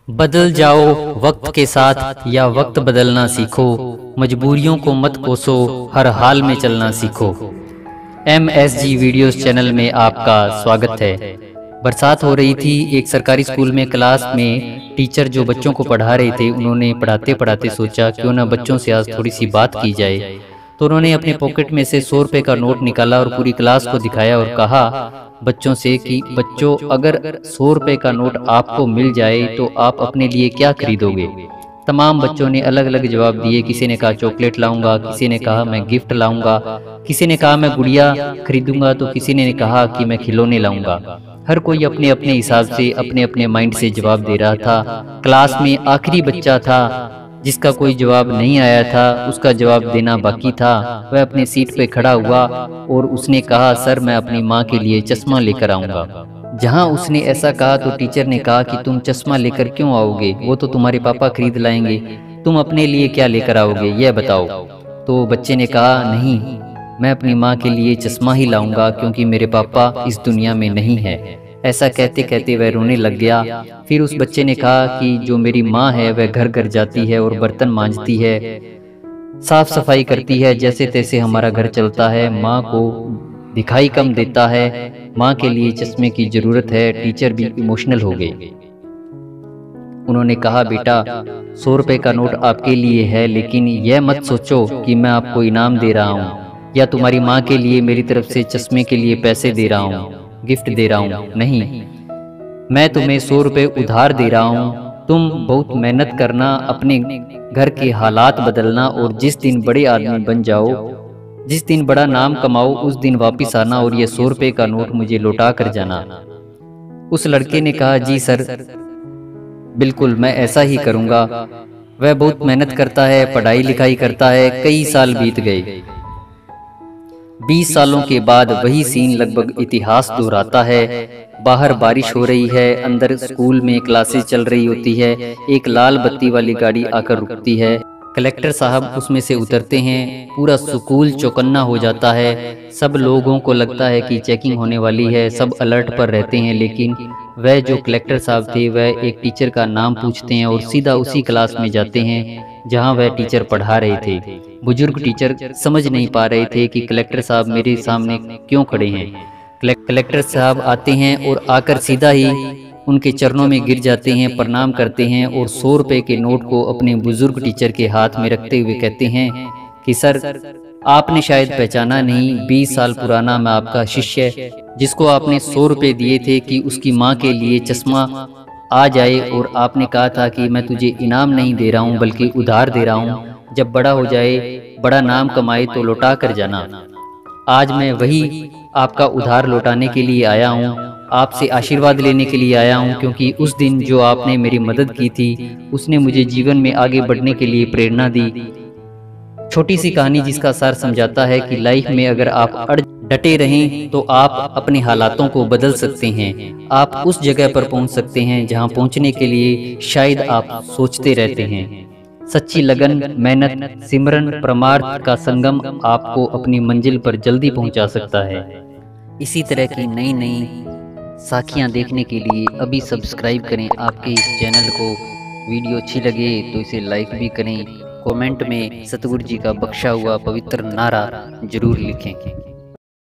बदल जाओ वक्त के साथ या वक्त बदलना सीखो। मजबूरियों को मत कोसो, हर हाल में चलना सीखो। MSG वीडियोस चैनल में आपका स्वागत है। बरसात हो रही थी। एक सरकारी स्कूल में क्लास में टीचर जो बच्चों को पढ़ा रहे थे, उन्होंने पढ़ाते पढ़ाते सोचा क्यों ना बच्चों से आज थोड़ी सी बात की जाए। तो उन्होंने अपने पॉकेट में से 100 रुपये का नोट निकाला और पूरी क्लास को दिखाया और कहा बच्चों से कि बच्चों, अगर 100 रुपये का नोट आपको मिल जाए तो आप अपने लिए क्या खरीदोगे। तमाम बच्चों ने अलग अलग जवाब दिए। किसी ने कहा चॉकलेट लाऊंगा, किसी ने कहा मैं गिफ्ट लाऊंगा, किसी ने कहा मैं गुड़िया खरीदूंगा, तो किसी ने कहा कि मैं खिलौने लाऊंगा। हर कोई अपने अपने हिसाब से अपने अपने माइंड से जवाब दे रहा था। क्लास में आखिरी बच्चा था जिसका कोई जवाब नहीं आया था, उसका जवाब देना बाकी था। वह अपनी सीट पे खड़ा हुआ और उसने कहा सर, मैं अपनी माँ के लिए चश्मा लेकर आऊँगा। जहाँ उसने ऐसा कहा तो टीचर ने कहा कि तुम चश्मा लेकर क्यों आओगे, वो तो तुम्हारे पापा खरीद लाएंगे, तुम अपने लिए क्या लेकर आओगे यह बताओ। तो बच्चे ने कहा नहीं, मैं अपनी माँ के लिए चश्मा ही लाऊंगा क्योंकि मेरे पापा इस दुनिया में नहीं है। ऐसा कहते कहते वह रोने लग गया। फिर उस बच्चे ने कहा कि जो मेरी माँ है वह घर घर जाती है और बर्तन मांजती है, साफ सफाई करती है, जैसे तैसे हमारा घर चलता है। माँ को दिखाई कम देता है, माँ के लिए चश्मे की जरूरत है। टीचर भी इमोशनल हो गए। उन्होंने कहा बेटा, 100 रुपये का नोट आपके लिए है, लेकिन यह मत सोचो कि मैं आपको इनाम दे रहा हूँ या तुम्हारी माँ के लिए मेरी तरफ से चश्मे के लिए पैसे दे रहा हूँ, गिफ्ट दे रहा हूँ। नहीं, मैं तुम्हें 100 रुपये उधार दे रहा हूँ। तुम बहुत मेहनत करना, अपने घर के हालात बदलना और जिस दिन बड़े आदमी बन जाओ, जिस दिन बड़ा नाम कमाओ, उस दिन वापिस आना और ये 100 रुपये का नोट मुझे लौटा कर जाना। उस लड़के ने कहा जी सर, बिल्कुल मैं ऐसा ही करूँगा। वह बहुत मेहनत करता है, पढ़ाई लिखाई करता है। कई साल बीत गए। 20 सालों के बाद वही सीन लगभग इतिहास दोहराता है। बाहर बारिश हो रही है, अंदर स्कूल में क्लासेस चल रही होती है। एक लाल बत्ती वाली गाड़ी आकर रुकती है। कलेक्टर साहब उसमें से उतरते हैं। पूरा स्कूल चौकन्ना हो जाता है। सब लोगों को लगता है कि चेकिंग होने वाली है, सब अलर्ट पर रहते हैं। लेकिन वह जो कलेक्टर साहब थे वह एक टीचर का नाम पूछते हैं और सीधा उसी क्लास में जाते हैं जहां वह टीचर पढ़ा रहे थे। बुजुर्ग टीचर समझ नहीं पा रहे थे कि कलेक्टर साहब मेरे सामने क्यों खड़े हैं। कलेक्टर साहब आते हैं और आकर सीधा ही उनके चरणों में गिर जाते हैं, प्रणाम करते हैं और 100 रुपये के नोट को अपने बुजुर्ग टीचर के हाथ में रखते हुए कहते हैं कि सर, आपने शायद पहचाना नहीं, 20 साल पुराना मैं आपका शिष्य, जिसको आपने 100 रुपये दिए थे कि उसकी माँ के लिए चश्मा आ जाए, और आपने कहा था कि मैं तुझे इनाम नहीं दे रहा हूँ बल्कि उधार दे रहा हूँ, जब बड़ा हो जाए, बड़ा नाम कमाए तो लौटा कर जाना। आज मैं वही आपका उधार लौटाने के लिए आया हूँ, आपसे आशीर्वाद लेने के लिए आया हूँ, क्योंकि उस दिन जो आपने मेरी मदद की थी उसने मुझे जीवन में आगे बढ़ने के लिए प्रेरणा दी। छोटी सी कहानी जिसका सार समझाता है कि लाइफ में अगर आप डटे रहें तो आप अपने हालातों को बदल सकते हैं। आप उस जगह पर पहुंच सकते हैं जहां पहुंचने के लिए शायद आप सोचते रहते हैं। सच्ची लगन, मेहनत, सिमरन, परमार्थ का संगम आपको अपनी मंजिल पर जल्दी पहुंचा सकता है। इसी तरह की नई नई साखियां देखने के लिए अभी सब्सक्राइब करें आपके इस चैनल को। वीडियो अच्छी लगे तो इसे लाइक भी करें। कमेंट में सतगुरु जी का बख्शा हुआ पवित्र नारा जरूर लिखें।